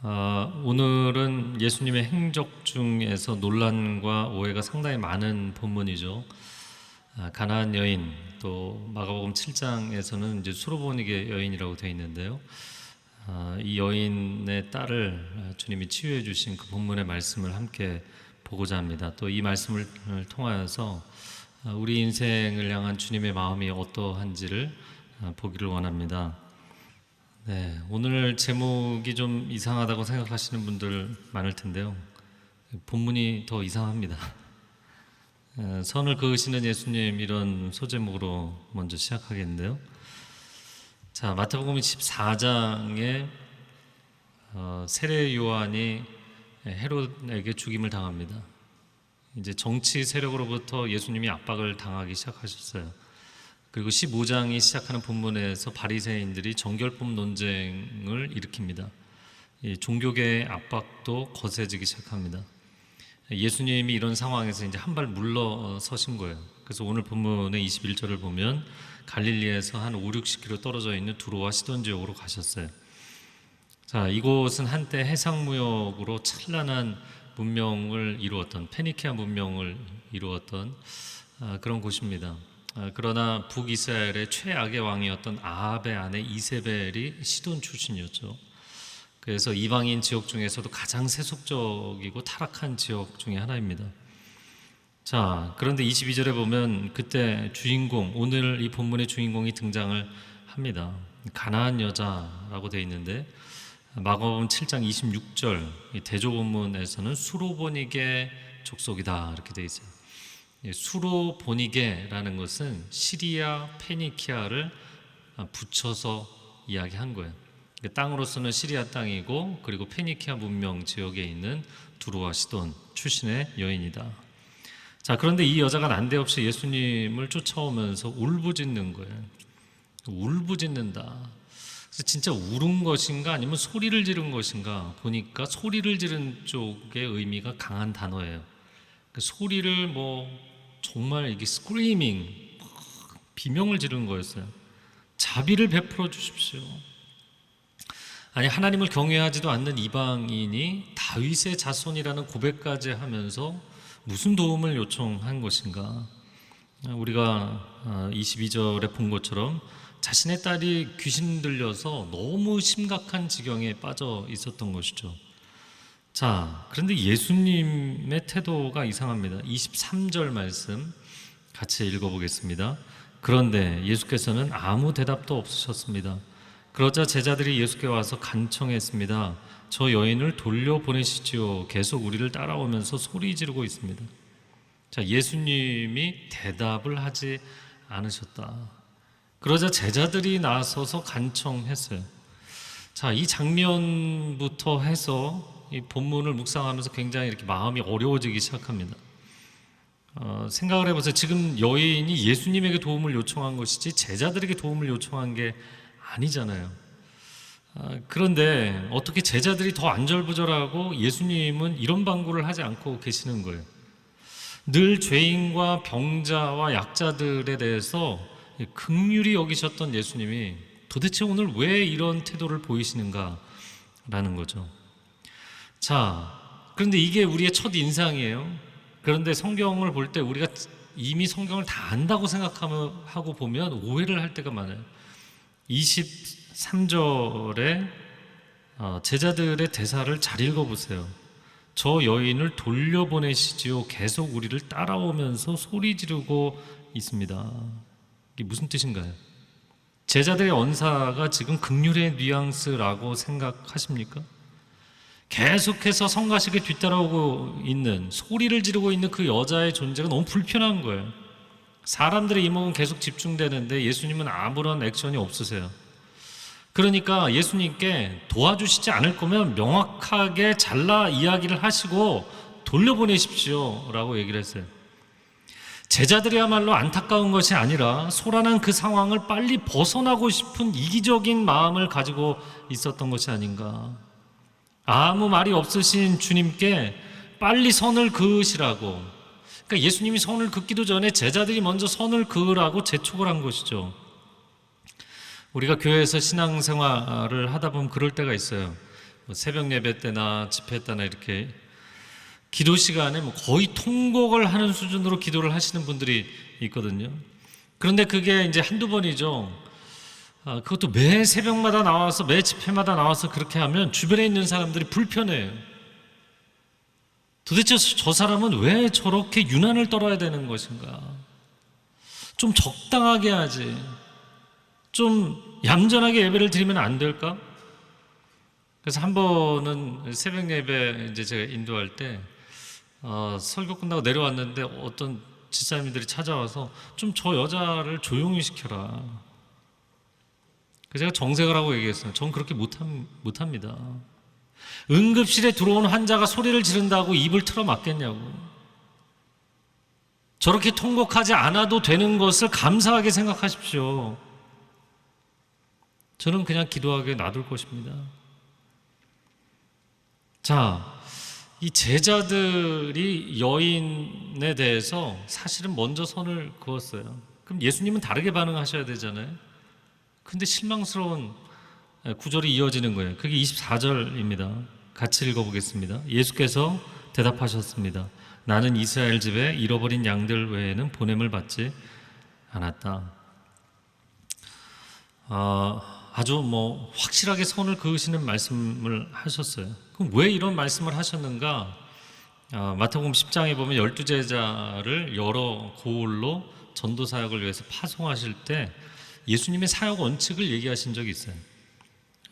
오늘은 예수님의 행적 중에서 논란과 오해가 상당히 많은 본문이죠. 가나안 여인, 또 마가복음 7장에서는 이제 수로보니게 여인이라고 되어 있는데요. 이 여인의 딸을 주님이 치유해 주신 그 본문의 말씀을 함께 보고자 합니다. 또 이 말씀을 통하여서 우리 인생을 향한 주님의 마음이 어떠한지를 보기를 원합니다. 네, 오늘 제목이 좀 이상하다고 생각하시는 분들 많을 텐데요. 본문이 더 이상합니다. 선을 그으시는 예수님, 이런 소제목으로 먼저 시작하겠는데요. 자, 마태복음 14장에 세례 요한이 헤롯에게 죽임을 당합니다. 이제 정치 세력으로부터 예수님이 압박을 당하기 시작하셨어요. 그리고 15장이 시작하는 본문에서 바리새인들이 정결법 논쟁을 일으킵니다. 종교계의 압박도 거세지기 시작합니다. 예수님이 이런 상황에서 이제 한 발 물러서신 거예요. 그래서 오늘 본문의 21절을 보면 갈릴리에서 한 5-60km 떨어져 있는 두로와 시돈 지역으로 가셨어요. 자, 이곳은 한때 해상무역으로 찬란한 문명을 이루었던, 페니키아 문명을 이루었던 그런 곳입니다. 그러나 북이스라엘의 최악의 왕이었던 아합의 아내 이세벨이 시돈 출신이었죠. 그래서 이방인 지역 중에서도 가장 세속적이고 타락한 지역 중에 하나입니다. 자, 그런데 22절에 보면 그때 주인공, 오늘 이 본문의 주인공이 등장을 합니다. 가나안 여자라고 되어 있는데 마가복음 7장 26절 대조본문에서는 수로보니게 족속이다 이렇게 되어 있어요. 수로보니게라는 것은 시리아 페니키아를 붙여서 이야기한 거예요. 땅으로서는 시리아 땅이고, 그리고 페니키아 문명 지역에 있는 두로와 시돈 출신의 여인이다. 자, 그런데 이 여자가 난데없이 예수님을 쫓아오면서 울부짖는 거예요. 울부짖는다. 그래서 진짜 울은 것인가 아니면 소리를 지른 것인가 보니까 소리를 지른 쪽의 의미가 강한 단어예요. 소리를 정말 이게 스크리밍, 비명을 지르는 거였어요. 자비를 베풀어 주십시오. 아니, 하나님을 경외하지도 않는 이방인이 다윗의 자손이라는 고백까지 하면서 무슨 도움을 요청한 것인가? 우리가 22절에 본 것처럼 자신의 딸이 귀신 들려서 너무 심각한 지경에 빠져 있었던 것이죠. 자, 그런데 예수님의 태도가 이상합니다. 23절 말씀 같이 읽어보겠습니다. 그런데 예수께서는 아무 대답도 없으셨습니다. 그러자 제자들이 예수께 와서 간청했습니다. 저 여인을 돌려보내시지요. 계속 우리를 따라오면서 소리 지르고 있습니다. 자, 예수님이 대답을 하지 않으셨다. 그러자 제자들이 나서서 간청했어요. 자, 이 장면부터 해서 이 본문을 묵상하면서 굉장히 이렇게 마음이 어려워지기 시작합니다. 생각을 해보세요. 지금 여인이 예수님에게 도움을 요청한 것이지 제자들에게 도움을 요청한 게 아니잖아요. 그런데 어떻게 제자들이 더 안절부절하고 예수님은 이런 방구를 하지 않고 계시는 거예요. 늘 죄인과 병자와 약자들에 대해서 긍휼히 여기셨던 예수님이 도대체 오늘 왜 이런 태도를 보이시는가라는 거죠. 자, 그런데 이게 우리의 첫 인상이에요. 그런데 성경을 볼 때 우리가 이미 성경을 다 안다고 생각하고 보면 오해를 할 때가 많아요. 23절에 제자들의 대사를 잘 읽어보세요. 저 여인을 돌려보내시지요. 계속 우리를 따라오면서 소리 지르고 있습니다. 이게 무슨 뜻인가요? 제자들의 언사가 지금 긍휼의 뉘앙스라고 생각하십니까? 계속해서 성가시게 뒤따라오고 있는, 소리를 지르고 있는 그 여자의 존재가 너무 불편한 거예요. 사람들의 이목은 계속 집중되는데 예수님은 아무런 액션이 없으세요. 그러니까 예수님께 도와주시지 않을 거면 명확하게 잘라 이야기를 하시고 돌려보내십시오 라고 얘기를 했어요. 제자들이야말로 안타까운 것이 아니라 소란한 그 상황을 빨리 벗어나고 싶은 이기적인 마음을 가지고 있었던 것이 아닌가. 아무 말이 없으신 주님께 빨리 선을 그으시라고. 그러니까 예수님이 선을 긋기도 전에 제자들이 먼저 선을 그으라고 재촉을 한 것이죠. 우리가 교회에서 신앙생활을 하다 보면 그럴 때가 있어요. 뭐 새벽 예배 때나 집회 때나 이렇게 기도 시간에 뭐 거의 통곡을 하는 수준으로 기도를 하시는 분들이 있거든요. 그런데 그게 이제 한두 번이죠. 그것도 매 새벽마다 나와서 매 집회마다 나와서 그렇게 하면 주변에 있는 사람들이 불편해요. 도대체 저 사람은 왜 저렇게 유난을 떨어야 되는 것인가? 좀 적당하게 하지. 좀 얌전하게 예배를 드리면 안 될까? 그래서 한 번은 새벽 예배 이제 제가 인도할 때 설교 끝나고 내려왔는데 어떤 집사님들이 찾아와서 좀 저 여자를 조용히 시켜라. 그래서 제가 정색을 하고 얘기했어요. 전 그렇게 못합니다. 응급실에 들어온 환자가 소리를 지른다고 입을 틀어 막겠냐고. 저렇게 통곡하지 않아도 되는 것을 감사하게 생각하십시오. 저는 그냥 기도하게 놔둘 것입니다. 자, 이 제자들이 여인에 대해서 사실은 먼저 선을 그었어요. 그럼 예수님은 다르게 반응하셔야 되잖아요. 근데 실망스러운 구절이 이어지는 거예요. 그게 24절입니다. 같이 읽어보겠습니다. 예수께서 대답하셨습니다. 나는 이스라엘 집에 잃어버린 양들 외에는 보냄을 받지 않았다. 아주 확실하게 선을 그으시는 말씀을 하셨어요. 그럼 왜 이런 말씀을 하셨는가? 마태복음 10장에 보면 12제자를 여러 고을로 전도 사역을 위해서 파송하실 때 예수님의 사역 원칙을 얘기하신 적이 있어요.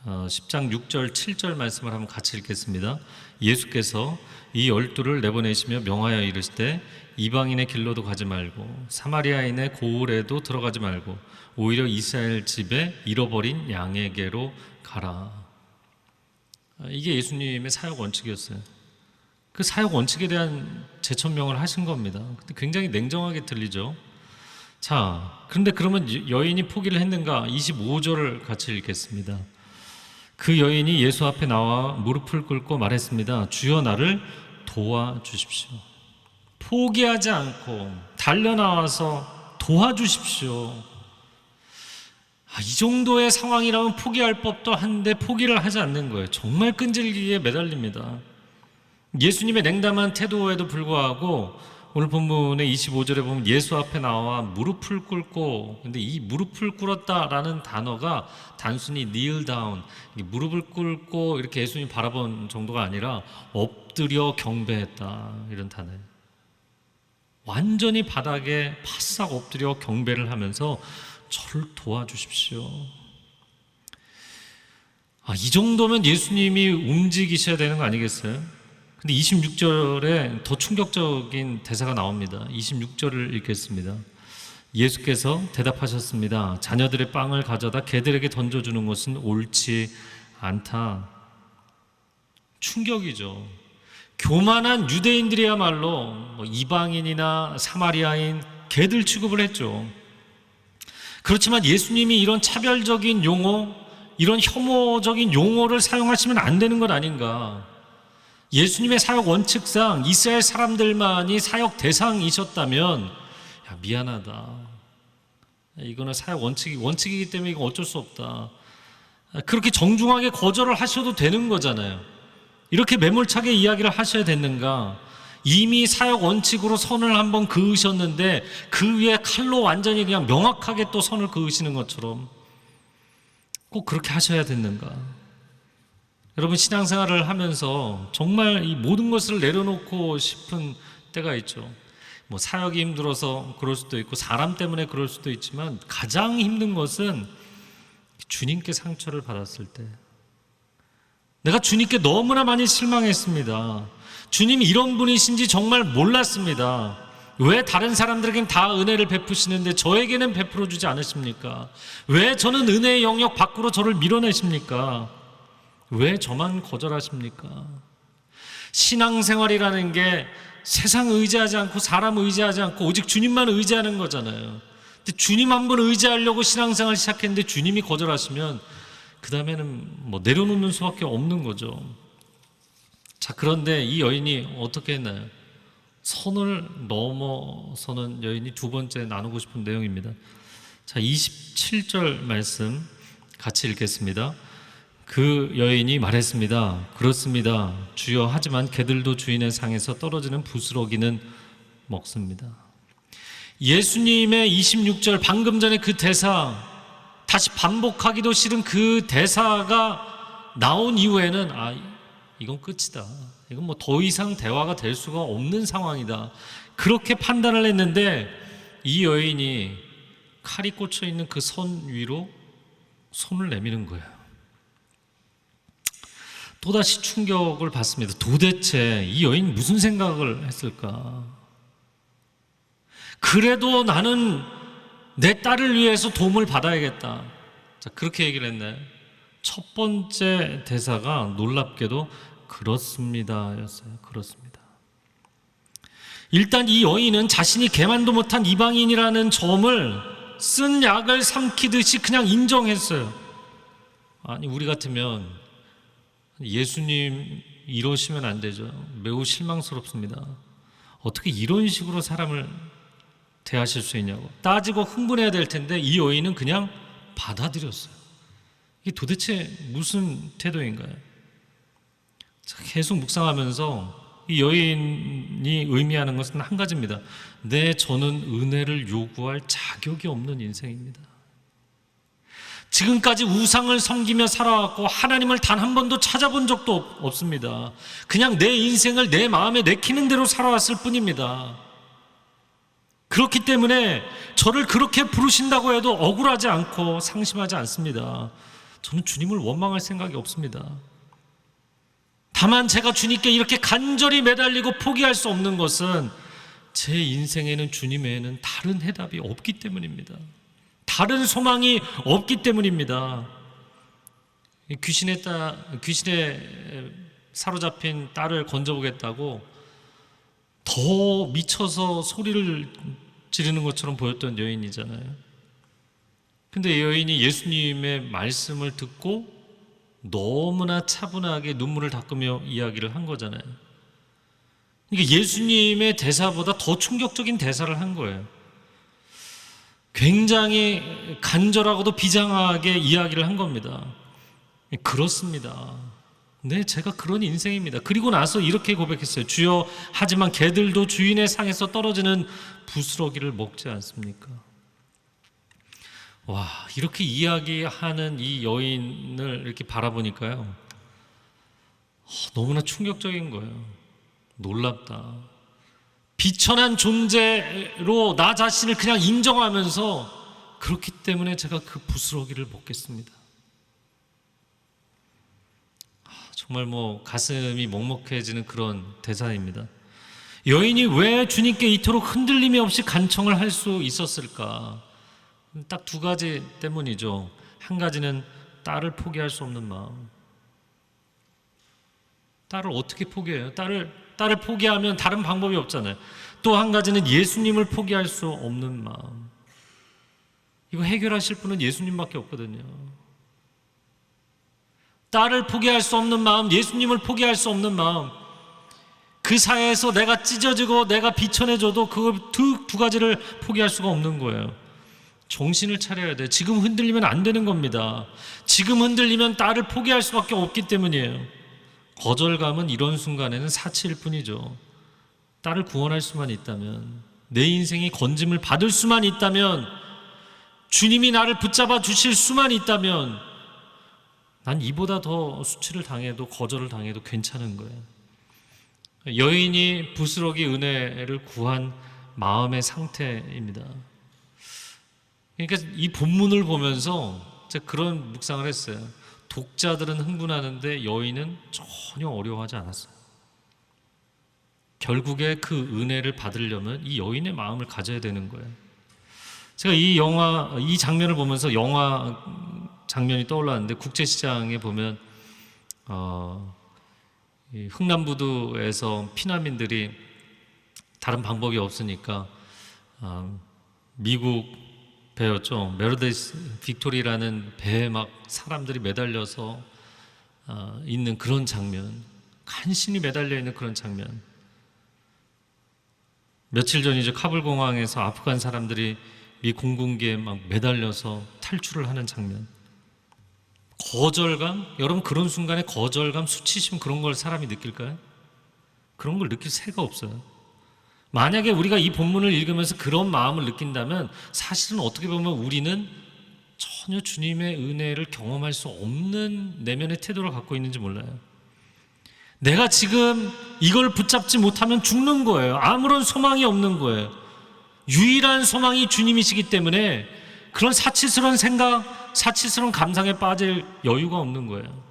10장 6절 7절 말씀을 한번 같이 읽겠습니다. 예수께서 이 12를 내보내시며 명하여 이르시되 이방인의 길로도 가지 말고 사마리아인의 고을에도 들어가지 말고 오히려 이스라엘 집에 잃어버린 양에게로 가라. 이게 예수님의 사역 원칙이었어요. 그 사역 원칙에 대한 재천명을 하신 겁니다. 근데 굉장히 냉정하게 들리죠. 자, 그런데 그러면 여인이 포기를 했는가? 25절을 같이 읽겠습니다. 그 여인이 예수 앞에 나와 무릎을 꿇고 말했습니다. 주여 나를 도와주십시오. 포기하지 않고 달려나와서 도와주십시오. 이 정도의 상황이라면 포기할 법도 한데 포기를 하지 않는 거예요. 정말 끈질기게 매달립니다. 예수님의 냉담한 태도에도 불구하고 오늘 본문의 25절에 보면 예수 앞에 나와 무릎을 꿇고, 근데 이 무릎을 꿇었다라는 단어가 단순히 kneel down, 무릎을 꿇고 이렇게 예수님 바라본 정도가 아니라 엎드려 경배했다, 이런 단어예요. 완전히 바닥에 바싹 엎드려 경배를 하면서 저를 도와주십시오. 이 정도면 예수님이 움직이셔야 되는 거 아니겠어요? 근데 26절에 더 충격적인 대사가 나옵니다. 26절을 읽겠습니다. 예수께서 대답하셨습니다. 자녀들의 빵을 가져다 개들에게 던져주는 것은 옳지 않다. 충격이죠. 교만한 유대인들이야말로 이방인이나 사마리아인 개들 취급을 했죠. 그렇지만 예수님이 이런 차별적인 용어, 이런 혐오적인 용어를 사용하시면 안 되는 것 아닌가. 예수님의 사역 원칙상 이스라엘 사람들만이 사역 대상이셨다면 미안하다. 이거는 사역 원칙이기 때문에 이거 어쩔 수 없다. 그렇게 정중하게 거절을 하셔도 되는 거잖아요. 이렇게 매몰차게 이야기를 하셔야 됐는가? 이미 사역 원칙으로 선을 한번 그으셨는데 그 위에 칼로 완전히 그냥 명확하게 또 선을 그으시는 것처럼 꼭 그렇게 하셔야 됐는가? 여러분, 신앙생활을 하면서 정말 이 모든 것을 내려놓고 싶은 때가 있죠. 사역이 힘들어서 그럴 수도 있고 사람 때문에 그럴 수도 있지만 가장 힘든 것은 주님께 상처를 받았을 때, 내가 주님께 너무나 많이 실망했습니다. 주님이 이런 분이신지 정말 몰랐습니다. 왜 다른 사람들에겐 다 은혜를 베푸시는데 저에게는 베풀어 주지 않으십니까? 왜 저는 은혜의 영역 밖으로 저를 밀어내십니까? 왜 저만 거절하십니까? 신앙생활이라는 게 세상 의지하지 않고 사람 의지하지 않고 오직 주님만 의지하는 거잖아요. 근데 주님 한 분 의지하려고 신앙생활 시작했는데 주님이 거절하시면 그 다음에는 내려놓는 수밖에 없는 거죠. 자, 그런데 이 여인이 어떻게 했나요? 선을 넘어서는 여인이 두 번째 나누고 싶은 내용입니다. 자, 27절 말씀 같이 읽겠습니다. 그 여인이 말했습니다. 그렇습니다. 주여, 하지만 개들도 주인의 상에서 떨어지는 부스러기는 먹습니다. 예수님의 26절 방금 전에 그 대사, 다시 반복하기도 싫은 그 대사가 나온 이후에는 이건 끝이다. 이건 뭐 더 이상 대화가 될 수가 없는 상황이다. 그렇게 판단을 했는데 이 여인이 칼이 꽂혀 있는 그 선 위로 손을 내미는 거예요. 또다시 충격을 받습니다. 도대체 이 여인 무슨 생각을 했을까? 그래도 나는 내 딸을 위해서 도움을 받아야겠다. 자, 그렇게 얘기를 했나요? 첫 번째 대사가 놀랍게도 그렇습니다 였어요. 그렇습니다. 일단 이 여인은 자신이 개만도 못한 이방인이라는 점을 쓴 약을 삼키듯이 그냥 인정했어요. 아니, 우리 같으면 예수님 이러시면 안 되죠. 매우 실망스럽습니다. 어떻게 이런 식으로 사람을 대하실 수 있냐고 따지고 흥분해야 될 텐데 이 여인은 그냥 받아들였어요. 이게 도대체 무슨 태도인가요? 계속 묵상하면서 이 여인이 의미하는 것은 한 가지입니다. 저는 은혜를 요구할 자격이 없는 인생입니다. 지금까지 우상을 섬기며 살아왔고 하나님을 단 한 번도 찾아본 적도 없습니다. 그냥 내 인생을 내 마음에 내키는 대로 살아왔을 뿐입니다. 그렇기 때문에 저를 그렇게 부르신다고 해도 억울하지 않고 상심하지 않습니다. 저는 주님을 원망할 생각이 없습니다. 다만 제가 주님께 이렇게 간절히 매달리고 포기할 수 없는 것은 제 인생에는 주님 외에는 다른 해답이 없기 때문입니다. 다른 소망이 없기 때문입니다. 귀신에 사로잡힌 딸을 건져보겠다고 더 미쳐서 소리를 지르는 것처럼 보였던 여인이잖아요. 근데 이 여인이 예수님의 말씀을 듣고 너무나 차분하게 눈물을 닦으며 이야기를 한 거잖아요. 그러니까 예수님의 대사보다 더 충격적인 대사를 한 거예요. 굉장히 간절하고도 비장하게 이야기를 한 겁니다. 그렇습니다. 네, 제가 그런 인생입니다. 그리고 나서 이렇게 고백했어요. 주여, 하지만 개들도 주인의 상에서 떨어지는 부스러기를 먹지 않습니까? 와, 이렇게 이야기하는 이 여인을 이렇게 바라보니까요, 너무나 충격적인 거예요. 놀랍다. 비천한 존재로 나 자신을 그냥 인정하면서 그렇기 때문에 제가 그 부스러기를 먹겠습니다. 정말 가슴이 먹먹해지는 그런 대사입니다. 여인이 왜 주님께 이토록 흔들림이 없이 간청을 할 수 있었을까? 딱 두 가지 때문이죠. 한 가지는 딸을 포기할 수 없는 마음. 딸을 어떻게 포기해요? 딸을 포기하면 다른 방법이 없잖아요. 또 한 가지는 예수님을 포기할 수 없는 마음. 이거 해결하실 분은 예수님밖에 없거든요. 딸을 포기할 수 없는 마음, 예수님을 포기할 수 없는 마음. 그 사회에서 내가 찢어지고 내가 비천해져도 그 두 가지를 포기할 수가 없는 거예요. 정신을 차려야 돼. 지금 흔들리면 안 되는 겁니다. 지금 흔들리면 딸을 포기할 수밖에 없기 때문이에요. 거절감은 이런 순간에는 사치일 뿐이죠. 딸을 구원할 수만 있다면, 내 인생이 건짐을 받을 수만 있다면, 주님이 나를 붙잡아 주실 수만 있다면, 난 이보다 더 수치를 당해도 거절을 당해도 괜찮은 거예요. 여인이 부스러기 은혜를 구한 마음의 상태입니다. 그러니까 이 본문을 보면서 제가 그런 묵상을 했어요. 독자들은 흥분하는데 여인은 전혀 어려워하지 않았어요. 결국에 그 은혜를 받으려면 이 여인의 마음을 가져야 되는 거예요. 제가 이 장면을 보면서 영화 장면이 떠올랐는데, 국제시장에 보면 이 흥남부두에서 피난민들이 다른 방법이 없으니까 미국 배였죠. 메르데스 빅토리라는 배에 막 사람들이 매달려서 있는 그런 장면, 간신히 매달려 있는 그런 장면. 며칠 전이죠. 카불 공항에서 아프간 사람들이 미 공군기에 막 매달려서 탈출을 하는 장면. 거절감? 여러분 그런 순간에 거절감, 수치심 그런 걸 사람이 느낄까요? 그런 걸 느낄 새가 없어요. 만약에 우리가 이 본문을 읽으면서 그런 마음을 느낀다면 사실은 어떻게 보면 우리는 전혀 주님의 은혜를 경험할 수 없는 내면의 태도를 갖고 있는지 몰라요. 내가 지금 이걸 붙잡지 못하면 죽는 거예요. 아무런 소망이 없는 거예요. 유일한 소망이 주님이시기 때문에 그런 사치스러운 생각, 사치스러운 감상에 빠질 여유가 없는 거예요.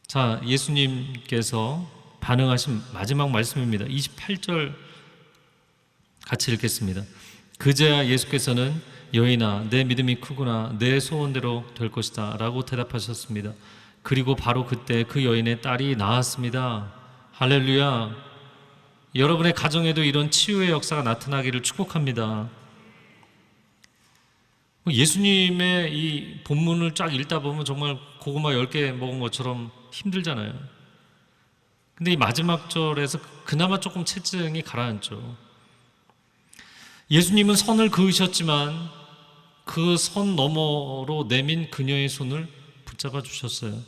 자, 예수님께서 반응하신 마지막 말씀입니다. 28절 같이 읽겠습니다. 그제야 예수께서는 여인아, 내 믿음이 크구나, 내 소원대로 될 것이다 라고 대답하셨습니다. 그리고 바로 그때 그 여인의 딸이 나았습니다. 할렐루야. 여러분의 가정에도 이런 치유의 역사가 나타나기를 축복합니다. 예수님의 이 본문을 쫙 읽다 보면 정말 고구마 10개 먹은 것처럼 힘들잖아요. 근데 이 마지막 절에서 그나마 조금 체증이 가라앉죠. 예수님은 선을 그으셨지만 그 선 너머로 내민 그녀의 손을 붙잡아 주셨어요.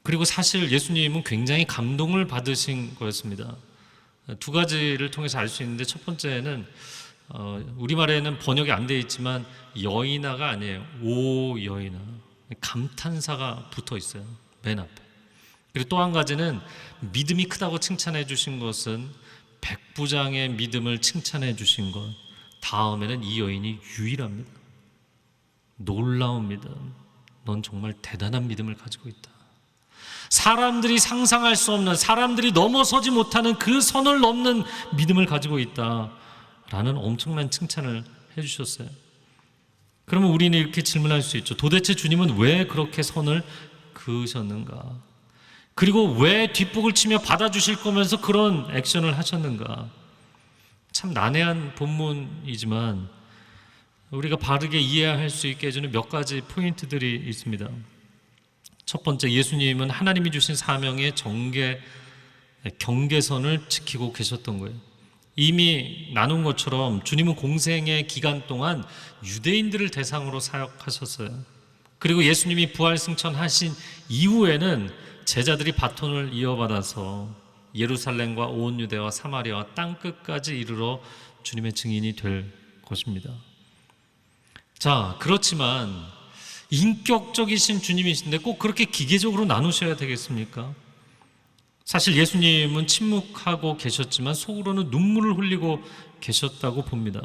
그리고 사실 예수님은 굉장히 감동을 받으신 거였습니다. 두 가지를 통해서 알 수 있는데, 첫 번째는 우리말에는 번역이 안 되어 있지만 여인아가 아니에요. 오 여인아, 감탄사가 붙어 있어요, 맨 앞에. 그리고 또 한 가지는 믿음이 크다고 칭찬해 주신 것은 백부장의 믿음을 칭찬해 주신 것, 다음에는 이 여인이 유일합니다. 놀라운 믿음, 넌 정말 대단한 믿음을 가지고 있다. 사람들이 상상할 수 없는, 사람들이 넘어서지 못하는 그 선을 넘는 믿음을 가지고 있다 라는 엄청난 칭찬을 해주셨어요. 그러면 우리는 이렇게 질문할 수 있죠. 도대체 주님은 왜 그렇게 선을 그으셨는가? 그리고 왜 뒷북을 치며 받아주실 거면서 그런 액션을 하셨는가? 참 난해한 본문이지만 우리가 바르게 이해할 수 있게 해주는 몇 가지 포인트들이 있습니다. 첫 번째, 예수님은 하나님이 주신 사명의 경계선을 지키고 계셨던 거예요. 이미 나눈 것처럼 주님은 공생의 기간 동안 유대인들을 대상으로 사역하셨어요. 그리고 예수님이 부활승천하신 이후에는 제자들이 바톤을 이어받아서 예루살렘과 온 유대와 사마리아와 땅끝까지 이르러 주님의 증인이 될 것입니다. 자, 그렇지만 인격적이신 주님이신데 꼭 그렇게 기계적으로 나누셔야 되겠습니까? 사실 예수님은 침묵하고 계셨지만 속으로는 눈물을 흘리고 계셨다고 봅니다.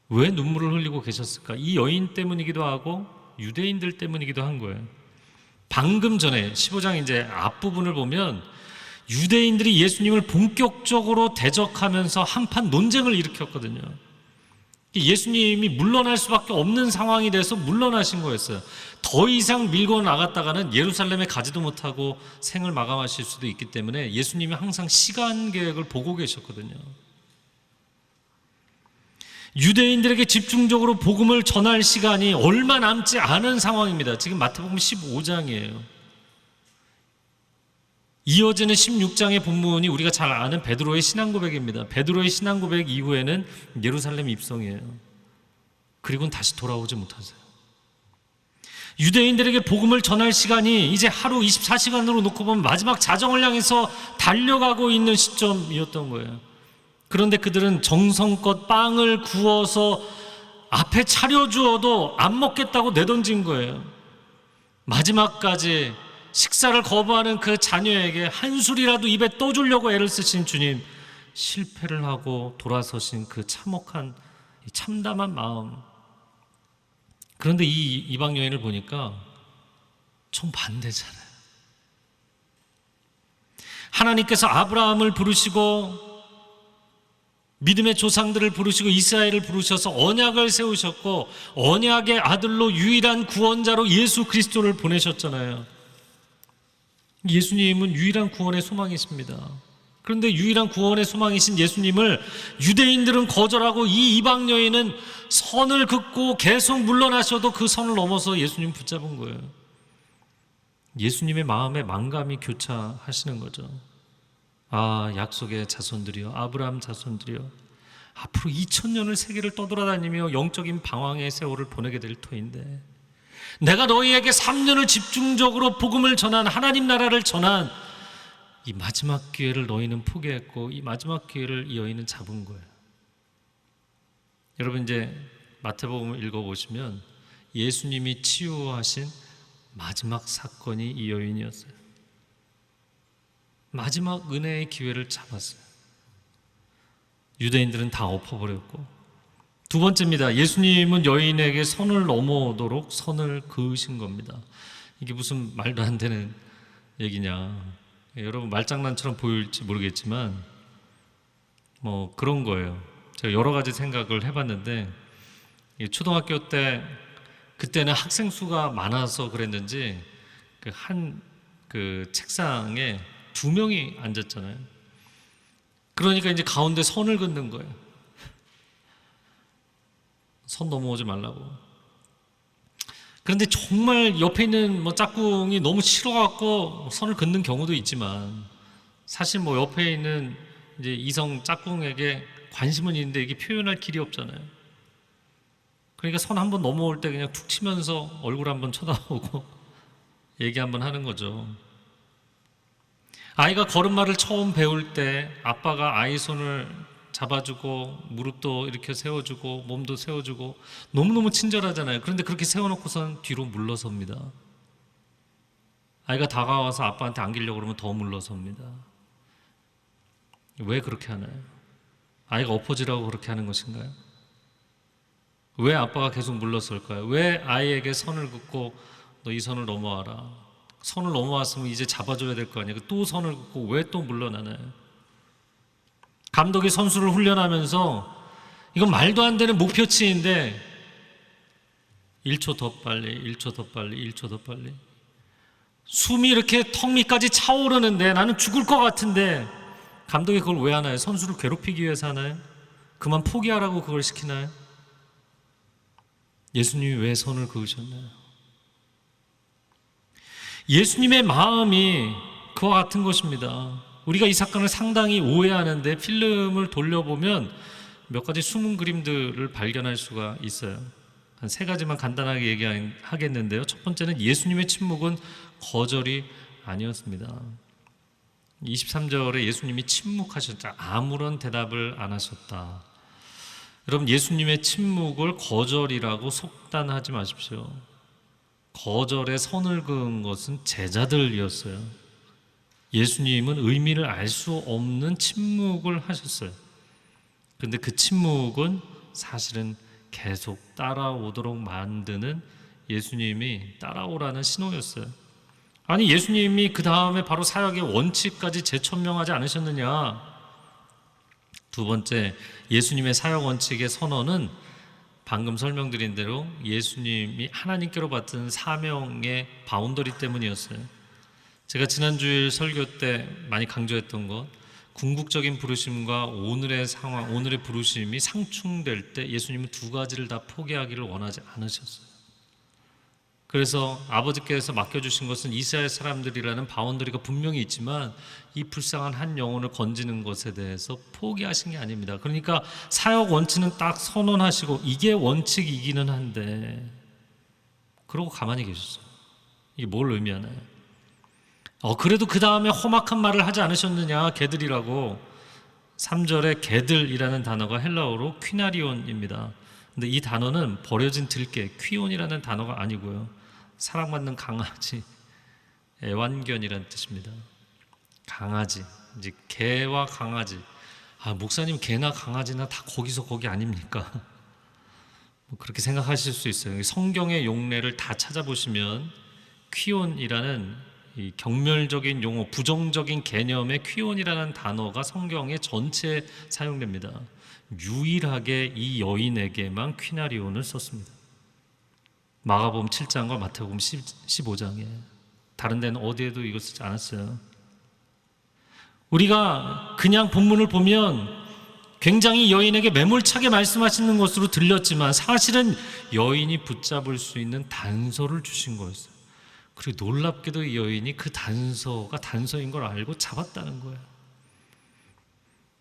왜 눈물을 흘리고 계셨을까? 이 여인 때문이기도 하고 유대인들 때문이기도 한 거예요. 방금 전에 15장 이제 앞부분을 보면 유대인들이 예수님을 본격적으로 대적하면서 한판 논쟁을 일으켰거든요. 예수님이 물러날 수밖에 없는 상황이 돼서 물러나신 거였어요. 더 이상 밀고 나갔다가는 예루살렘에 가지도 못하고 생을 마감하실 수도 있기 때문에 예수님이 항상 시간 계획을 보고 계셨거든요. 유대인들에게 집중적으로 복음을 전할 시간이 얼마 남지 않은 상황입니다. 지금 마태복음 15장이에요. 이어지는 16장의 본문이 우리가 잘 아는 베드로의 신앙고백입니다. 베드로의 신앙고백 이후에는 예루살렘 입성이에요. 그리고는 다시 돌아오지 못하세요. 유대인들에게 복음을 전할 시간이 이제 하루 24시간으로 놓고 보면 마지막 자정을 향해서 달려가고 있는 시점이었던 거예요. 그런데 그들은 정성껏 빵을 구워서 앞에 차려주어도 안 먹겠다고 내던진 거예요. 마지막까지 식사를 거부하는 그 자녀에게 한 술이라도 입에 떠주려고 애를 쓰신 주님, 실패를 하고 돌아서신 그 참혹한, 참담한 마음. 그런데 이 이방 여인을 보니까 정반대잖아요. 하나님께서 아브라함을 부르시고 믿음의 조상들을 부르시고 이스라엘을 부르셔서 언약을 세우셨고 언약의 아들로 유일한 구원자로 예수 그리스도를 보내셨잖아요. 예수님은 유일한 구원의 소망이십니다. 그런데 유일한 구원의 소망이신 예수님을 유대인들은 거절하고 이 이방 여인은 선을 긋고 계속 물러나셔도 그 선을 넘어서 예수님 붙잡은 거예요. 예수님의 마음에 만감이 교차하시는 거죠. 아, 약속의 자손들이여, 아브라함 자손들이여, 앞으로 2000년을 세계를 떠돌아다니며 영적인 방황의 세월을 보내게 될 터인데 내가 너희에게 3년을 집중적으로 복음을 전한, 하나님 나라를 전한 이 마지막 기회를 너희는 포기했고 이 마지막 기회를 이 여인은 잡은 거예요. 여러분 이제 마태복음을 읽어보시면 예수님이 치유하신 마지막 사건이 이 여인이었어요. 마지막 은혜의 기회를 잡았어요. 유대인들은 다 엎어버렸고, 두 번째입니다. 예수님은 여인에게 선을 넘어오도록 선을 그으신 겁니다. 이게 무슨 말도 안 되는 얘기냐. 여러분 말장난처럼 보일지 모르겠지만 뭐 그런 거예요. 제가 여러 가지 생각을 해봤는데, 초등학교 때 그때는 학생 수가 많아서 그랬는지 그 책상에 2명이 앉았잖아요. 그러니까 이제 가운데 선을 긋는 거예요. 선 넘어오지 말라고. 그런데 정말 옆에 있는 짝꿍이 너무 싫어갖고 선을 긋는 경우도 있지만, 사실 옆에 있는 이제 이성 짝꿍에게 관심은 있는데 이게 표현할 길이 없잖아요. 그러니까 선 한번 넘어올 때 그냥 툭 치면서 얼굴 한번 쳐다보고 얘기 한번 하는 거죠. 아이가 걸음마를 처음 배울 때 아빠가 아이 손을 잡아주고 무릎도 이렇게 세워주고 몸도 세워주고 너무너무 친절하잖아요. 그런데 그렇게 세워놓고선 뒤로 물러섭니다. 아이가 다가와서 아빠한테 안기려고 그러면 더 물러섭니다. 왜 그렇게 하나요? 아이가 엎어지라고 그렇게 하는 것인가요? 왜 아빠가 계속 물러설까요? 왜 아이에게 선을 긋고 너 이 선을 넘어와라, 선을 넘어왔으면 이제 잡아줘야 될 거 아니에요. 또 선을 긋고 왜 또 물러나나요? 감독이 선수를 훈련하면서 이건 말도 안 되는 목표치인데 1초 더 빨리, 1초 더 빨리, 1초 더 빨리, 숨이 이렇게 턱 밑까지 차오르는데 나는 죽을 것 같은데 감독이 그걸 왜 하나요? 선수를 괴롭히기 위해서 하나요? 그만 포기하라고 그걸 시키나요? 예수님이 왜 선을 그으셨나요? 예수님의 마음이 그와 같은 것입니다. 우리가 이 사건을 상당히 오해하는데 필름을 돌려보면 몇 가지 숨은 그림들을 발견할 수가 있어요. 한 3가지만 간단하게 얘기하겠는데요. 첫 번째는 예수님의 침묵은 거절이 아니었습니다. 23절에 예수님이 침묵하셨다. 아무런 대답을 안 하셨다. 여러분, 예수님의 침묵을 거절이라고 속단하지 마십시오. 거절에 선을 그은 것은 제자들이었어요. 예수님은 의미를 알 수 없는 침묵을 하셨어요. 그런데 그 침묵은 사실은 계속 따라오도록 만드는 예수님이 따라오라는 신호였어요. 아니, 예수님이 그 다음에 바로 사역의 원칙까지 재천명하지 않으셨느냐? 두 번째, 예수님의 사역 원칙의 선언은 방금 설명드린 대로 예수님이 하나님께로 받은 사명의 바운더리 때문이었어요. 제가 지난주일 설교 때 많이 강조했던 것, 궁극적인 부르심과 오늘의 상황, 오늘의 부르심이 상충될 때 예수님은 2가지를 다 포기하기를 원하지 않으셨어요. 그래서 아버지께서 맡겨주신 것은 이스라엘 사람들이라는 바운더리가 분명히 있지만 이 불쌍한 한 영혼을 건지는 것에 대해서 포기하신 게 아닙니다. 그러니까 사역 원칙은 딱 선언하시고 이게 원칙이기는 한데 그러고 가만히 계셨어요. 이게 뭘 의미하나요? 그래도 그 다음에 험악한 말을 하지 않으셨느냐, 개들이라고. 3절에 개들이라는 단어가 헬라어로 퀴나리온입니다. 근데 이 단어는 버려진 들개, 퀴온이라는 단어가 아니고요, 사랑받는 강아지, 애완견이라는 뜻입니다. 강아지, 이제 개와 강아지. 목사님 개나 강아지나 다 거기서 거기 아닙니까? 그렇게 생각하실 수 있어요. 성경의 용례를 다 찾아보시면 퀴온이라는 이 경멸적인 용어, 부정적인 개념의 퀴온이라는 단어가 성경에 전체에 사용됩니다. 유일하게 이 여인에게만 퀴나리온을 썼습니다. 마가복음 7장과 마태복음 15장에, 다른 데는 어디에도 이걸 쓰지 않았어요. 우리가 그냥 본문을 보면 굉장히 여인에게 매몰차게 말씀하시는 것으로 들렸지만 사실은 여인이 붙잡을 수 있는 단서를 주신 거였어요. 그리고 놀랍게도 이 여인이 그 단서가 단서인 걸 알고 잡았다는 거예요.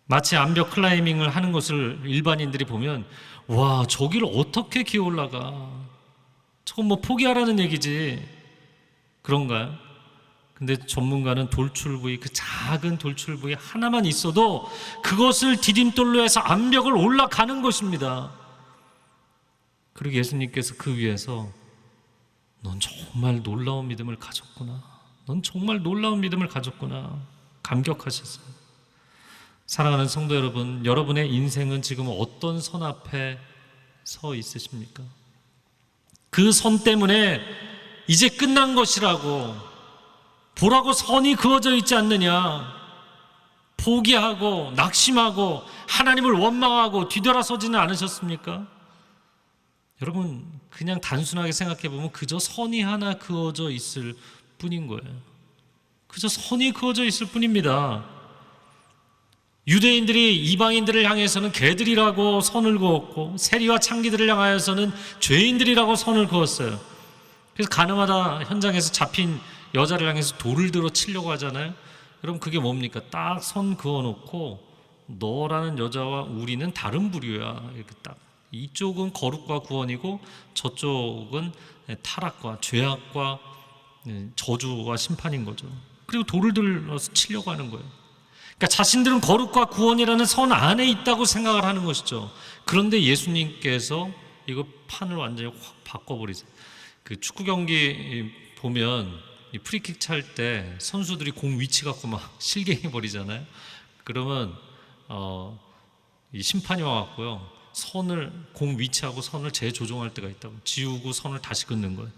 마치 암벽 클라이밍을 하는 것을 일반인들이 보면, 와, 저기를 어떻게 기어 올라가? 저건 뭐 포기하라는 얘기지. 그런가요? 근데 전문가는 돌출 부위, 그 작은 돌출 부위 하나만 있어도 그것을 디딤돌로 해서 암벽을 올라가는 것입니다. 그리고 예수님께서 그 위에서 넌 정말 놀라운 믿음을 가졌구나. 넌 정말 놀라운 믿음을 가졌구나. 감격하셨어요. 사랑하는 성도 여러분, 여러분의 인생은 지금 어떤 선 앞에 서 있으십니까? 그 선 때문에 이제 끝난 것이라고 보라고 선이 그어져 있지 않느냐, 포기하고 낙심하고 하나님을 원망하고 뒤돌아서지는 않으셨습니까? 여러분, 그냥 단순하게 생각해 보면 그저 선이 하나 그어져 있을 뿐인 거예요. 그저 선이 그어져 있을 뿐입니다. 유대인들이 이방인들을 향해서는 개들이라고 선을 그었고, 세리와 창기들을 향하여서는 죄인들이라고 선을 그었어요. 그래서 가늠하다 현장에서 잡힌 여자를 향해서 돌을 들어 치려고 하잖아요. 여러분, 그게 뭡니까? 딱 선 그어놓고 너라는 여자와 우리는 다른 부류야, 이렇게 딱. 이쪽은 거룩과 구원이고 저쪽은 타락과 죄악과 저주와 심판인 거죠. 그리고 돌을 들어서 치려고 하는 거예요. 그러니까 자신들은 거룩과 구원이라는 선 안에 있다고 생각을 하는 것이죠. 그런데 예수님께서 이거 판을 완전히 확 바꿔버리세요. 그 축구 경기 보면 이 프리킥 찰 때 선수들이 공 위치 갖고 막 실갱이 버리잖아요. 그러면 이 심판이 와갖고요, 선을 공 위치하고 선을 재조정할 때가 있다고, 지우고 선을 다시 긋는 거예요.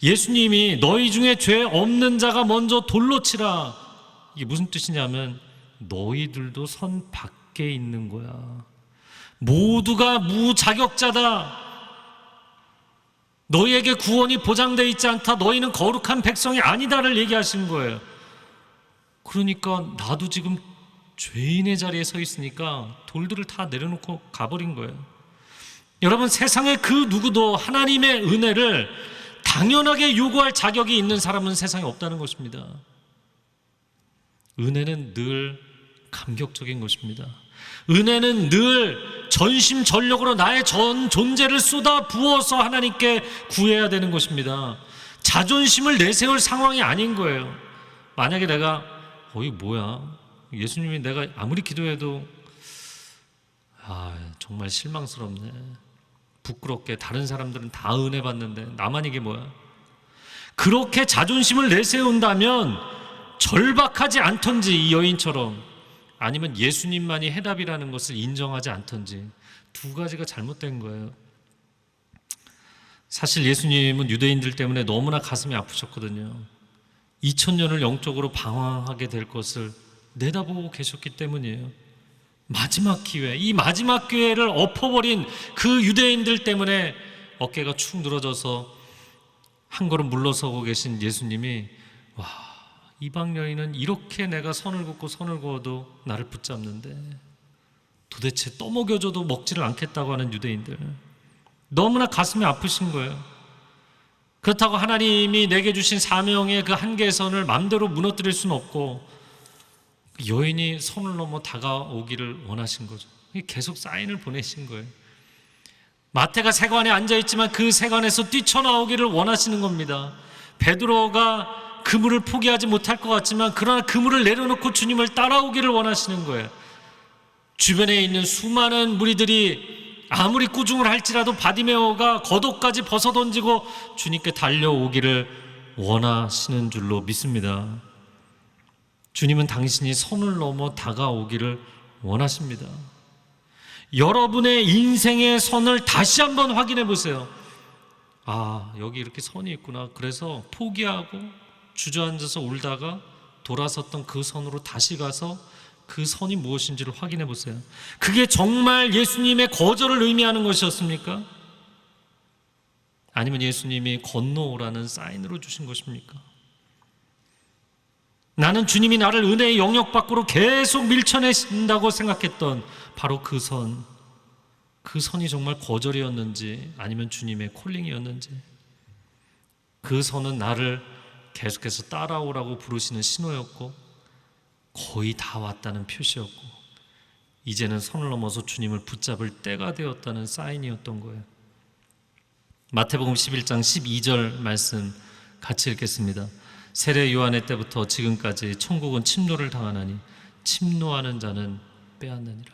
예수님이 너희 중에 죄 없는 자가 먼저 돌로 치라, 이게 무슨 뜻이냐면 너희들도 선 밖에 있는 거야. 모두가 무자격자다. 너희에게 구원이 보장되어 있지 않다. 너희는 거룩한 백성이 아니다를 얘기하시는 거예요. 그러니까 나도 지금 죄인의 자리에 서 있으니까 돌들을 다 내려놓고 가버린 거예요. 여러분, 세상에 그 누구도 하나님의 은혜를 당연하게 요구할 자격이 있는 사람은 세상에 없다는 것입니다. 은혜는 늘 감격적인 것입니다. 은혜는 늘 전심전력으로 나의 전 존재를 쏟아 부어서 하나님께 구해야 되는 것입니다. 자존심을 내세울 상황이 아닌 거예요. 만약에 내가 이게 뭐야, 예수님이 내가 아무리 기도해도 정말 실망스럽네, 부끄럽게, 다른 사람들은 다 은혜 받는데 나만 이게 뭐야, 그렇게 자존심을 내세운다면 절박하지 않던지 이 여인처럼, 아니면 예수님만이 해답이라는 것을 인정하지 않던지, 두 가지가 잘못된 거예요. 사실 예수님은 유대인들 때문에 너무나 가슴이 아프셨거든요. 2000년을 영적으로 방황하게 될 것을 내다보고 계셨기 때문이에요. 마지막 기회, 이 마지막 기회를 엎어버린 그 유대인들 때문에 어깨가 축 늘어져서 한 걸음 물러서고 계신 예수님이, 이방 여인은 이렇게 내가 선을 긋고 선을 그어도 나를 붙잡는데 도대체 떠먹여줘도 먹지를 않겠다고 하는 유대인들, 너무나 가슴이 아프신 거예요. 그렇다고 하나님이 내게 주신 사명의 그 한계선을 마음대로 무너뜨릴 수는 없고, 여인이 선을 넘어 다가오기를 원하신 거죠. 계속 사인을 보내신 거예요. 마태가 세관에 앉아있지만 그 세관에서 뛰쳐나오기를 원하시는 겁니다. 베드로가 그물을 포기하지 못할 것 같지만 그러나 그물을 내려놓고 주님을 따라오기를 원하시는 거예요. 주변에 있는 수많은 무리들이 아무리 꾸중을 할지라도 바디메오가 겉옷까지 벗어던지고 주님께 달려오기를 원하시는 줄로 믿습니다. 주님은 당신이 선을 넘어 다가오기를 원하십니다. 여러분의 인생의 선을 다시 한번 확인해 보세요. 여기 이렇게 선이 있구나. 그래서 포기하고 주저앉아서 울다가 돌아섰던 그 선으로 다시 가서 그 선이 무엇인지를 확인해 보세요. 그게 정말 예수님의 거절을 의미하는 것이었습니까? 아니면 예수님이 건너오라는 사인으로 주신 것입니까? 나는 주님이 나를 은혜의 영역 밖으로 계속 밀쳐내신다고 생각했던 바로 그 선이 정말 거절이었는지 아니면 주님의 콜링이었는지, 그 선은 나를 계속해서 따라오라고 부르시는 신호였고 거의 다 왔다는 표시였고 이제는 선을 넘어서 주님을 붙잡을 때가 되었다는 사인이었던 거예요. 마태복음 11장 12절 말씀 같이 읽겠습니다. 세례 요한의 때부터 지금까지 천국은 침노를 당하나니 침노하는 자는 빼앗느니라.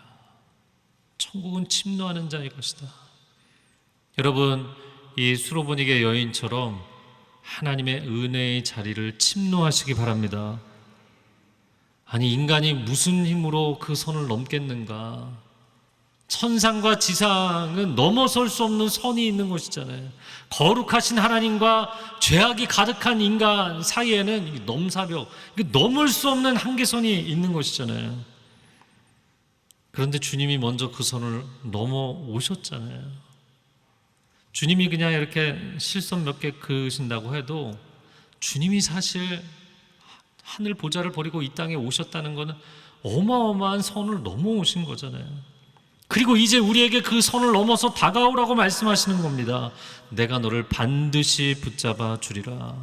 천국은 침노하는 자의 것이다. 여러분, 이 수로보니게 여인처럼 하나님의 은혜의 자리를 침노하시기 바랍니다. 아니, 인간이 무슨 힘으로 그 선을 넘겠는가? 천상과 지상은 넘어설 수 없는 선이 있는 것이잖아요. 거룩하신 하나님과 죄악이 가득한 인간 사이에는 넘사벽, 넘을 수 없는 한계선이 있는 것이잖아요. 그런데 주님이 먼저 그 선을 넘어오셨잖아요. 주님이 그냥 이렇게 실선 몇 개 그으신다고 해도 주님이 사실 하늘 보좌를 버리고 이 땅에 오셨다는 것은 어마어마한 선을 넘어오신 거잖아요. 그리고 이제 우리에게 그 선을 넘어서 다가오라고 말씀하시는 겁니다. 내가 너를 반드시 붙잡아 주리라.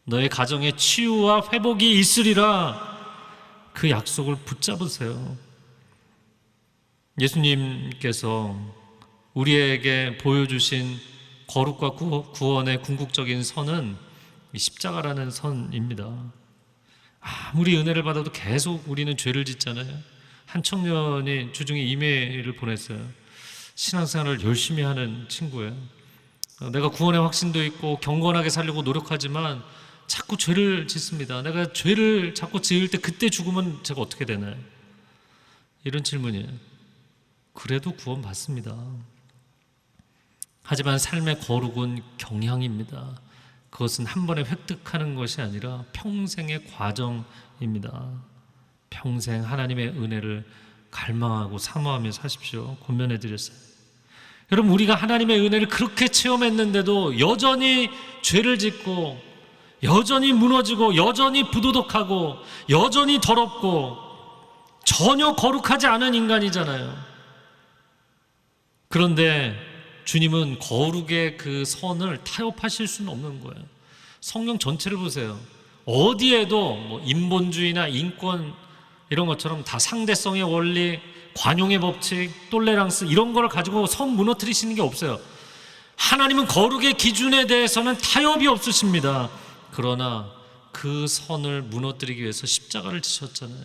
너의 가정에 치유와 회복이 있으리라. 그 약속을 붙잡으세요. 예수님께서 우리에게 보여주신 거룩과 구원의 궁극적인 선은 십자가라는 선입니다. 아무리 은혜를 받아도 계속 우리는 죄를 짓잖아요. 한 청년이 주중에 이메일을 보냈어요. 신앙생활을 열심히 하는 친구예요. 내가 구원의 확신도 있고 경건하게 살려고 노력하지만 자꾸 죄를 짓습니다. 내가 죄를 자꾸 지을 때 그때 죽으면 제가 어떻게 되나요? 이런 질문이에요. 그래도 구원 받습니다. 하지만 삶의 거룩은 경향입니다. 그것은 한 번에 획득하는 것이 아니라 평생의 과정입니다. 평생 하나님의 은혜를 갈망하고 사모하며 사십시오. 권면해 드렸어요. 여러분, 우리가 하나님의 은혜를 그렇게 체험했는데도 여전히 죄를 짓고 여전히 무너지고 여전히 부도덕하고 여전히 더럽고 전혀 거룩하지 않은 인간이잖아요. 그런데 주님은 거룩의 그 선을 타협하실 수는 없는 거예요. 성경 전체를 보세요. 어디에도 뭐 인본주의나 인권 이런 것처럼 다 상대성의 원리, 관용의 법칙, 톨레랑스 이런 걸 가지고 선 무너뜨리시는 게 없어요. 하나님은 거룩의 기준에 대해서는 타협이 없으십니다. 그러나 그 선을 무너뜨리기 위해서 십자가를 지셨잖아요.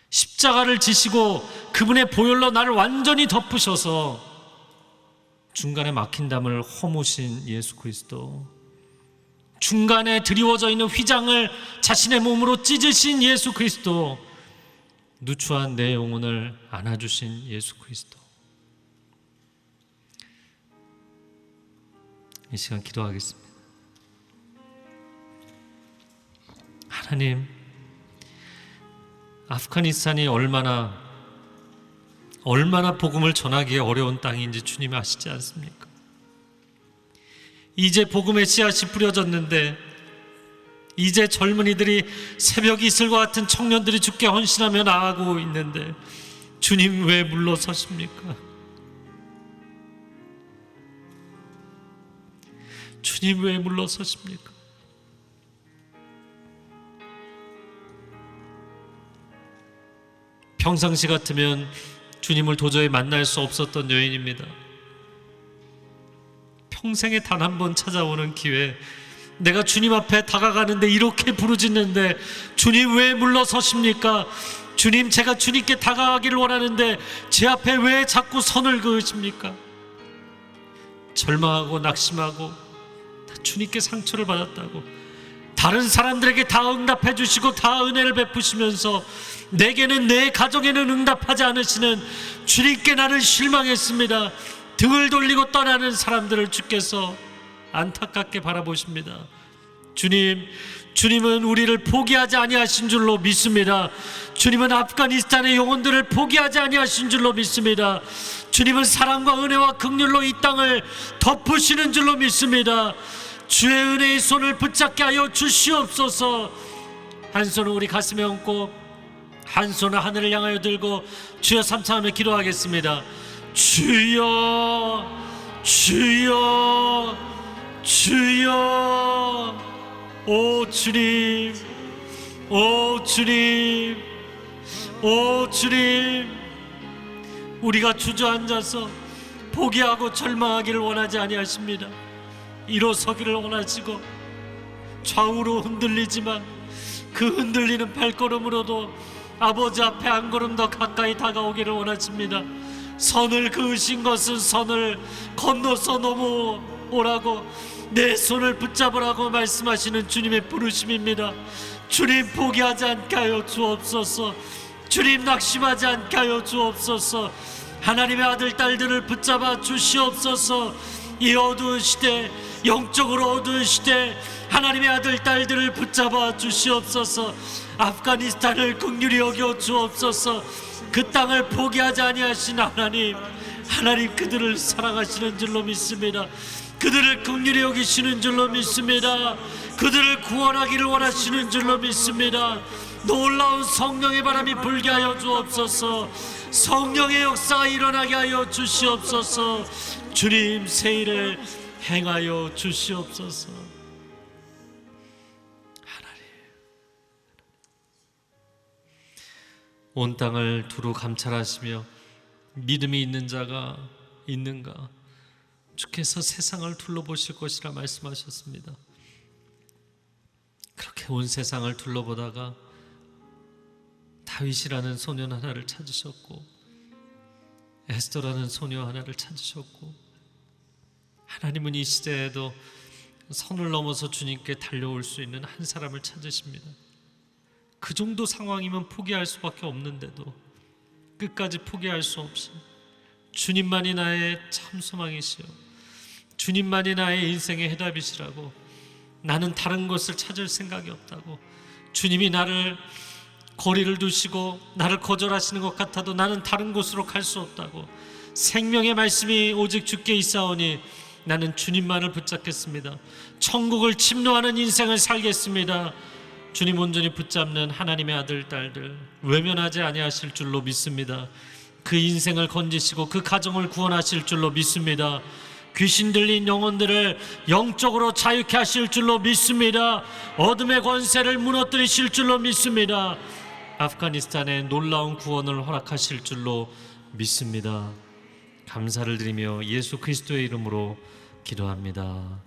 십자가를 지시고 그분의 보혈로 나를 완전히 덮으셔서 중간에 막힌 담을 허무신 예수 그리스도, 중간에 드리워져 있는 휘장을 자신의 몸으로 찢으신 예수 그리스도, 누추한 내 영혼을 안아주신 예수 그리스도. 이 시간 기도하겠습니다. 하나님, 아프가니스탄이 얼마나 복음을 전하기에 어려운 땅인지 주님이 아시지 않습니까? 이제 복음의 씨앗이 뿌려졌는데 이제 젊은이들이 새벽 이슬과 같은 청년들이 주께 헌신하며 나아가고 있는데 주님 왜 물러서십니까? 주님 왜 물러서십니까? 평상시 같으면 주님을 도저히 만날 수 없었던 여인입니다. 평생에 단 한 번 찾아오는 기회, 내가 주님 앞에 다가가는데 이렇게 부르짖는데 주님 왜 물러서십니까? 주님, 제가 주님께 다가가기를 원하는데 제 앞에 왜 자꾸 선을 그으십니까? 절망하고 낙심하고 주님께 상처를 받았다고 다른 사람들에게 다 응답해 주시고 다 은혜를 베푸시면서 내게는, 내 가정에는 응답하지 않으시는 주님께 나는 실망했습니다. 등을 돌리고 떠나는 사람들을 주께서 안타깝게 바라보십니다. 주님은 우리를 포기하지 아니하신 줄로 믿습니다. 주님은 아프가니스탄의 영혼들을 포기하지 아니하신 줄로 믿습니다. 주님은 사랑과 은혜와 긍휼로 이 땅을 덮으시는 줄로 믿습니다. 주의 은혜의 손을 붙잡게 하여 주시옵소서. 한 손은 우리 가슴에 얹고 한 손은 하늘을 향하여 들고 주여 삼창하며 기도하겠습니다. 주여, 주여, 주여. 오 주님, 오 주님, 오 주님. 우리가 주저앉아서 포기하고 절망하기를 원하지 아니하십니다. 일어서기를 원하시고 좌우로 흔들리지만 그 흔들리는 발걸음으로도 아버지 앞에 한 걸음 더 가까이 다가오기를 원하십니다. 선을 그으신 것은 선을 건너서 넘어오라고, 내 손을 붙잡으라고 말씀하시는 주님의 부르심입니다. 주님, 포기하지 않게 하여 주옵소서. 주님, 낙심하지 않게 하여 주옵소서. 하나님의 아들 딸들을 붙잡아 주시옵소서. 이 어두운 시대, 영적으로 어두운 시대, 하나님의 아들 딸들을 붙잡아 주시옵소서. 아프가니스탄을 긍휼히 여겨 주옵소서. 그 땅을 포기하지 아니하신 하나님, 하나님 그들을 사랑하시는 줄로 믿습니다. 그들을 긍휼히 여기시는 줄로 믿습니다. 그들을 구원하기를 원하시는 줄로 믿습니다. 놀라운 성령의 바람이 불게 하여 주옵소서. 성령의 역사가 일어나게 하여 주시옵소서. 주님, 새 일을 행하여 주시옵소서. 하나님, 온 땅을 두루 감찰하시며 믿음이 있는 자가 있는가, 주께서 세상을 둘러보실 것이라 말씀하셨습니다. 그렇게 온 세상을 둘러보다가 다윗이라는 소년 하나를 찾으셨고, 에스더라는 소녀 하나를 찾으셨고, 하나님은 이 시대에도 선을 넘어서 주님께 달려올 수 있는 한 사람을 찾으십니다. 그 정도 상황이면 포기할 수밖에 없는데도 끝까지 포기할 수 없이 주님만이 나의 참 소망이시여, 주님만이 나의 인생의 해답이시라고, 나는 다른 것을 찾을 생각이 없다고, 주님이 나를 거리를 두시고 나를 거절하시는 것 같아도 나는 다른 곳으로 갈 수 없다고, 생명의 말씀이 오직 주께 있사오니 나는 주님만을 붙잡겠습니다. 천국을 침노하는 인생을 살겠습니다. 주님 온전히 붙잡는 하나님의 아들 딸들 외면하지 아니하실 줄로 믿습니다. 그 인생을 건지시고 그 가정을 구원하실 줄로 믿습니다. 귀신 들린 영혼들을 영적으로 자유케 하실 줄로 믿습니다. 어둠의 권세를 무너뜨리실 줄로 믿습니다. 아프가니스탄에 놀라운 구원을 허락하실 줄로 믿습니다. 감사를 드리며 예수 그리스도의 이름으로 기도합니다.